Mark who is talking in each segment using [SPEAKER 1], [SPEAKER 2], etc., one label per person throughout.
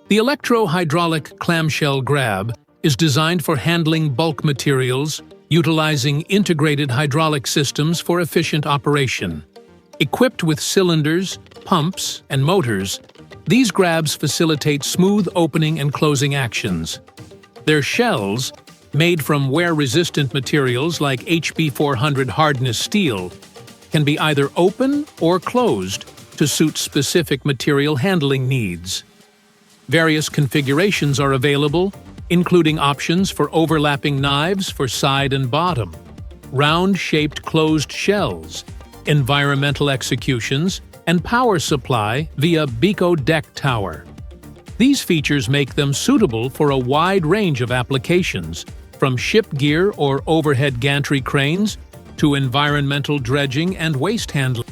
[SPEAKER 1] The electro-hydraulic clamshell grab is designed for handling bulk materials, utilizing integrated hydraulic systems for efficient operation. Equipped with cylinders, pumps, and motors, these grabs facilitate smooth opening and closing actions. Their shells, made from wear-resistant materials like HB400 hardness steel, can be either open or closed to suit specific material handling needs. Various configurations are available, including options for overlapping knives for side and bottom, round-shaped closed shells, environmental executions, and power supply via Bico deck tower. These features make them suitable for a wide range of applications, from ship gear or overhead gantry cranes to environmental dredging and waste handling.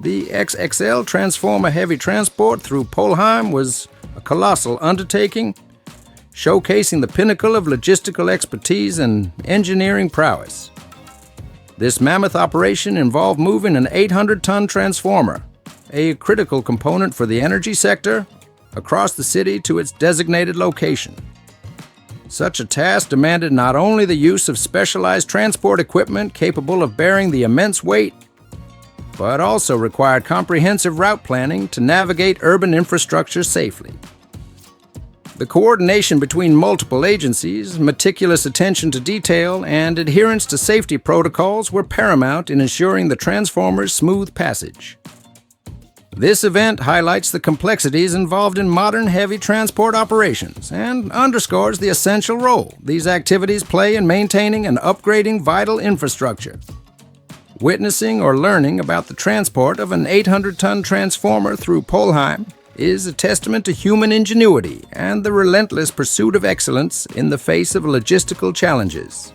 [SPEAKER 2] The XXL Transformer Heavy Transport through Polheim was a colossal undertaking, showcasing the pinnacle of logistical expertise and engineering prowess. This mammoth operation involved moving an 800-ton transformer, a critical component for the energy sector, across the city to its designated location. Such a task demanded not only the use of specialized transport equipment capable of bearing the immense weight, but also required comprehensive route planning to navigate urban infrastructure safely. The coordination between multiple agencies, meticulous attention to detail, and adherence to safety protocols were paramount in ensuring the transformer's smooth passage. This event highlights the complexities involved in modern heavy transport operations and underscores the essential role these activities play in maintaining and upgrading vital infrastructure. Witnessing or learning about the transport of an 800-ton transformer through Polheim is a testament to human ingenuity and the relentless pursuit of excellence in the face of logistical challenges.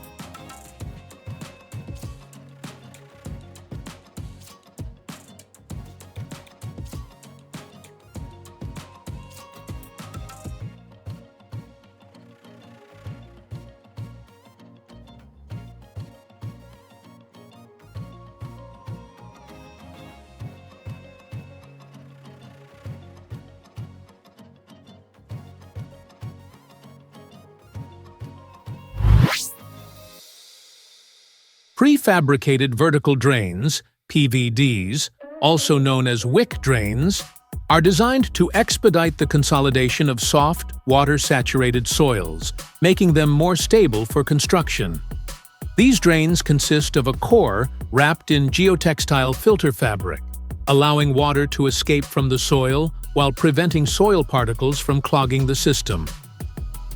[SPEAKER 1] Prefabricated vertical drains, PVDs, also known as wick drains, are designed to expedite the consolidation of soft, water-saturated soils, making them more stable for construction. These drains consist of a core wrapped in geotextile filter fabric, allowing water to escape from the soil while preventing soil particles from clogging the system.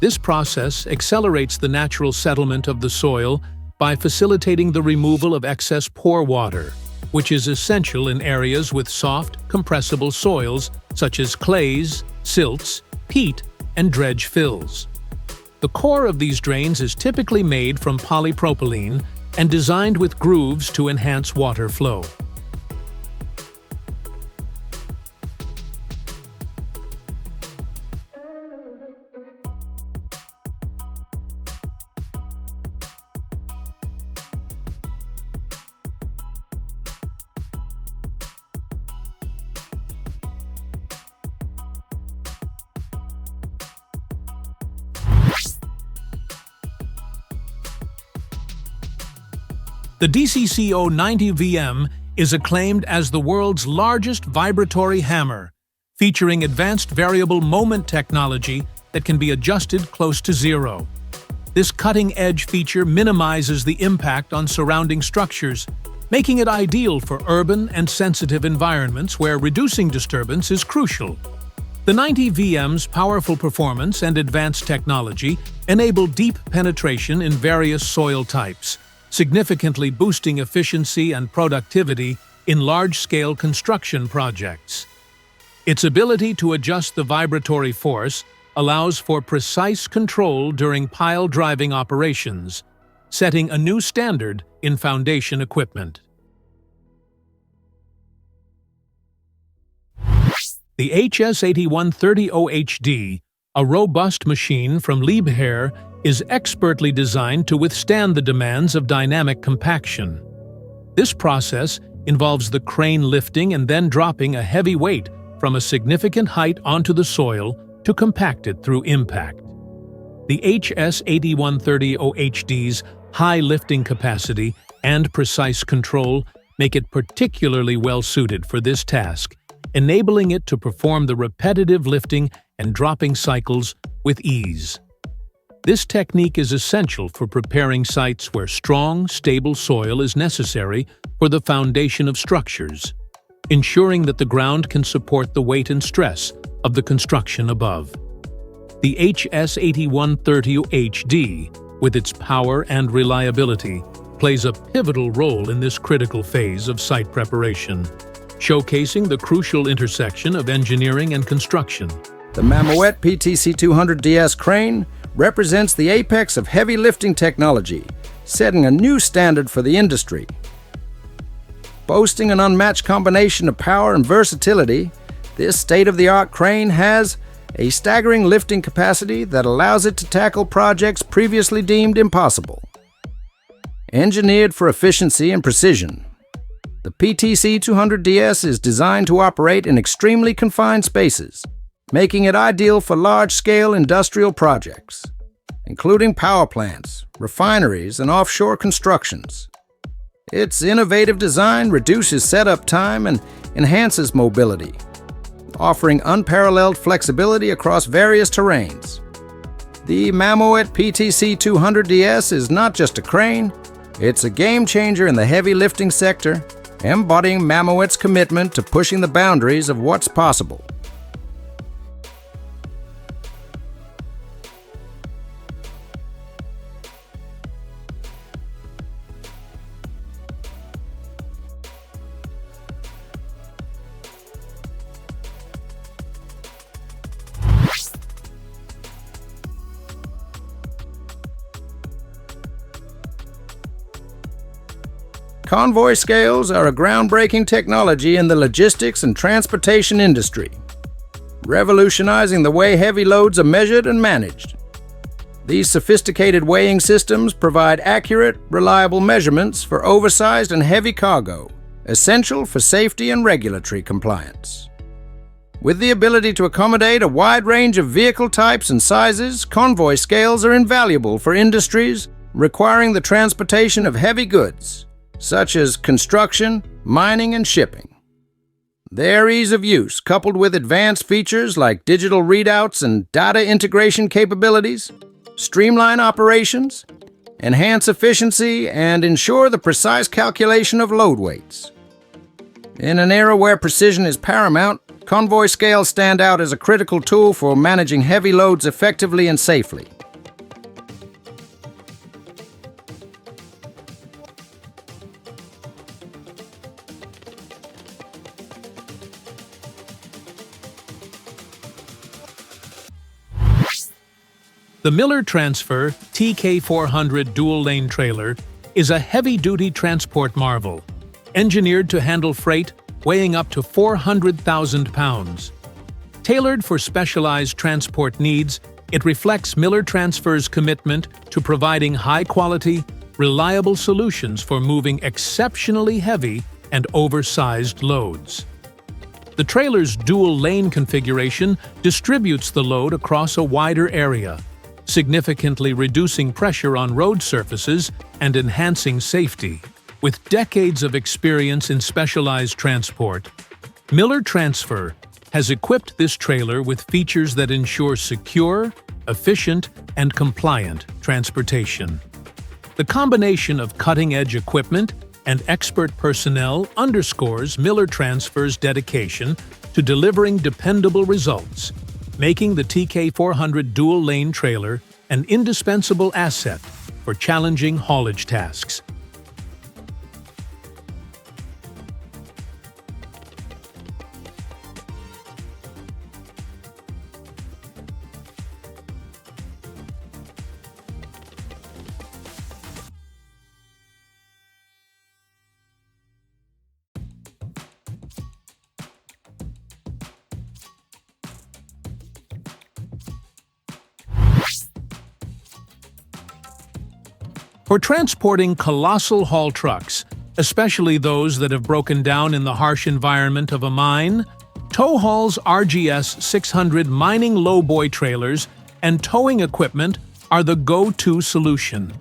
[SPEAKER 1] This process accelerates the natural settlement of the soil by facilitating the removal of excess pore water, which is essential in areas with soft, compressible soils such as clays, silts, peat, and dredge fills. The core of these drains is typically made from polypropylene and designed with grooves to enhance water flow. The DCCO 90VM is acclaimed as the world's largest vibratory hammer, featuring advanced variable moment technology that can be adjusted close to zero. This cutting-edge feature minimizes the impact on surrounding structures, making it ideal for urban and sensitive environments where reducing disturbance is crucial. The 90VM's powerful performance and advanced technology enable deep penetration in various soil types, significantly boosting efficiency and productivity in large-scale construction projects. Its ability to adjust the vibratory force allows for precise control during pile driving operations, setting a new standard in foundation equipment. The HS8130OHD, a robust machine from Liebherr, is expertly designed to withstand the demands of dynamic compaction. This process involves the crane lifting and then dropping a heavy weight from a significant height onto the soil to compact it through impact. The HS8130OHD's high lifting capacity and precise control make it particularly well-suited for this task, enabling it to perform the repetitive lifting and dropping cycles with ease. This technique is essential for preparing sites where strong, stable soil is necessary for the foundation of structures, ensuring that the ground can support the weight and stress of the construction above. The HS8130HD, with its power and reliability, plays a pivotal role in this critical phase of site preparation, showcasing the crucial intersection of engineering and construction.
[SPEAKER 2] The Mammoet PTC200DS crane represents the apex of heavy lifting technology, setting a new standard for the industry. Boasting an unmatched combination of power and versatility, this state-of-the-art crane has a staggering lifting capacity that allows it to tackle projects previously deemed impossible. Engineered for efficiency and precision, the PTC200DS is designed to operate in extremely confined spaces, making it ideal for large-scale industrial projects, including power plants, refineries, and offshore constructions. Its innovative design reduces setup time and enhances mobility, offering unparalleled flexibility across various terrains. The Mammoet PTC200DS is not just a crane, it's a game-changer in the heavy lifting sector, embodying Mammoet's commitment to pushing the boundaries of what's possible. Convoy scales are a groundbreaking technology in the logistics and transportation industry, revolutionizing the way heavy loads are measured and managed. These sophisticated weighing systems provide accurate, reliable measurements for oversized and heavy cargo, essential for safety and regulatory compliance. With the ability to accommodate a wide range of vehicle types and sizes, convoy scales are invaluable for industries requiring the transportation of heavy goods, such as construction, mining, and shipping. Their ease of use, coupled with advanced features like digital readouts and data integration capabilities, streamline operations, enhance efficiency, and ensure the precise calculation of load weights. In an era where precision is paramount, convoy scales stand out as a critical tool for managing heavy loads effectively and safely.
[SPEAKER 1] The Miller Transfer TK400 dual-lane trailer is a heavy-duty transport marvel, engineered to handle freight weighing up to 400,000 pounds. Tailored for specialized transport needs, it reflects Miller Transfer's commitment to providing high-quality, reliable solutions for moving exceptionally heavy and oversized loads. The trailer's dual-lane configuration distributes the load across a wider area, significantly reducing pressure on road surfaces and enhancing safety. With decades of experience in specialized transport, Miller Transfer has equipped this trailer with features that ensure secure, efficient, and compliant transportation. The combination of cutting-edge equipment and expert personnel underscores Miller Transfer's dedication to delivering dependable results, making the TK400 dual-lane trailer an indispensable asset for challenging haulage tasks. For transporting colossal haul trucks, especially those that have broken down in the harsh environment of a mine, Towhaul's RGS 600 mining lowboy trailers and towing equipment are the go-to solution.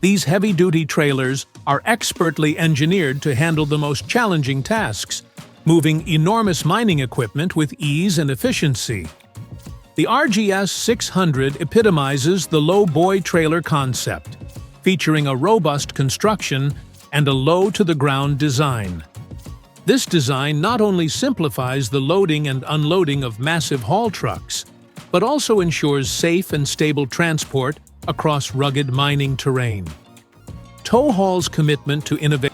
[SPEAKER 1] These heavy-duty trailers are expertly engineered to handle the most challenging tasks, moving enormous mining equipment with ease and efficiency. The RGS 600 epitomizes the lowboy trailer concept, featuring a robust construction and a low-to-the-ground design. This design not only simplifies the loading and unloading of massive haul trucks, but also ensures safe and stable transport across rugged mining terrain. Towhaul's commitment to innovation.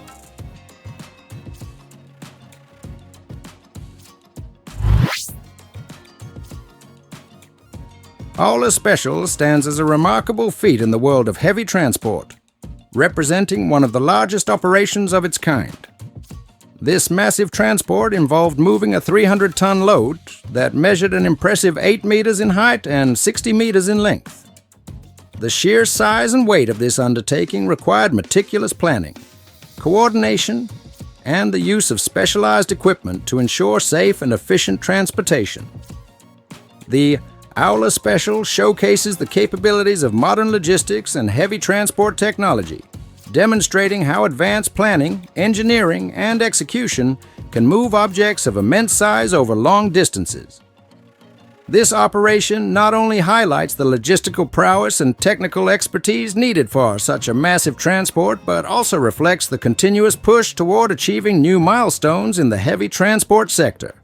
[SPEAKER 2] Aula Special stands as a remarkable feat in the world of heavy transport, representing one of the largest operations of its kind. This massive transport involved moving a 300-ton load that measured an impressive 8 meters in height and 60 meters in length. The sheer size and weight of this undertaking required meticulous planning, coordination, and the use of specialized equipment to ensure safe and efficient transportation. The Aula Special showcases the capabilities of modern logistics and heavy transport technology, demonstrating how advanced planning, engineering, and execution can move objects of immense size over long distances. This operation not only highlights the logistical prowess and technical expertise needed for such a massive transport, but also reflects the continuous push toward achieving new milestones in the heavy transport sector.